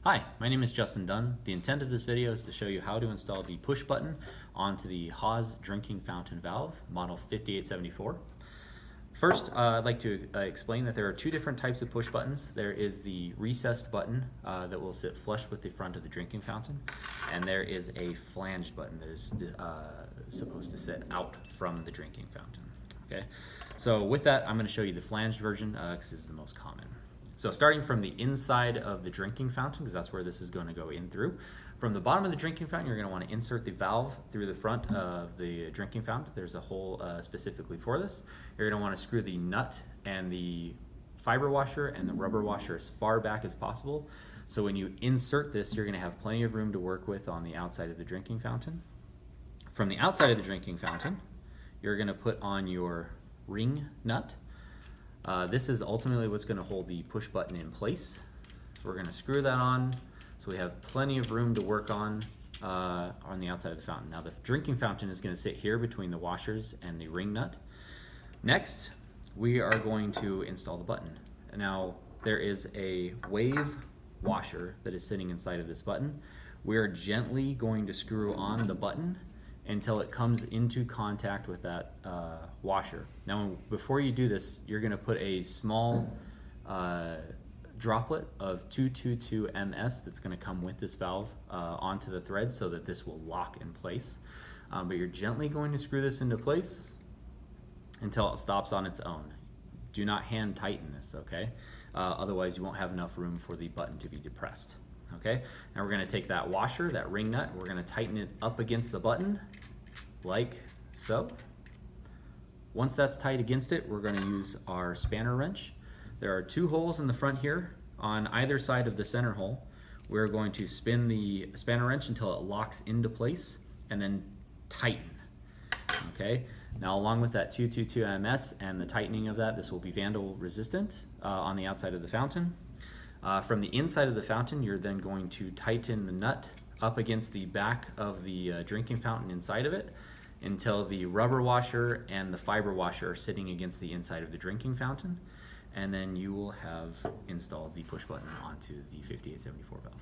Hi, my name is Justin Dunn. The intent of this video is to show you how to install the push button onto the Haws drinking fountain valve, model 5874. First, I'd like to explain that there are two different types of push buttons. There is the recessed button that will sit flush with the front of the drinking fountain, and there is a flanged button that is supposed to sit out from the drinking fountain. Okay, so with that, I'm going to show you the flanged version because this is the most common. So starting from the inside of the drinking fountain, because that's where this is going to go in through. From the bottom of the drinking fountain, you're going to want to insert the valve through the front of the drinking fountain. There's a hole specifically for this. You're going to want to screw the nut and the fiber washer and the rubber washer as far back as possible. So when you insert this, you're going to have plenty of room to work with on the outside of the drinking fountain. From the outside of the drinking fountain, you're going to put on your ring nut. This is ultimately what's going to hold the push button in place. We're going to screw that on so we have plenty of room to work on the outside of the fountain. Now the drinking fountain is going to sit here between the washers and the ring nut. Next, we are going to install the button. Now there is a wave washer that is sitting inside of this button. We are gently going to screw on the button until it comes into contact with that washer. Now, before you do this, you're going to put a small droplet of 222 ms that's going to come with this valve onto the thread so that this will lock in place. But you're gently going to screw this into place until it stops on its own. Do not hand tighten this, okay? Otherwise, you won't have enough room for the button to be depressed. Okay, now we're going to take that washer, that ring nut, we're going to tighten it up against the button, like so. Once that's tight against it, we're going to use our spanner wrench. There are two holes in the front here. On either side of the center hole, we're going to spin the spanner wrench until it locks into place and then tighten. Okay, now along with that 222 ms and the tightening of that, this will be vandal resistant on the outside of the fountain. From the inside of the fountain, you're then going to tighten the nut up against the back of the drinking fountain inside of it until the rubber washer and the fiber washer are sitting against the inside of the drinking fountain, and then you will have installed the push button onto the 5874 valve.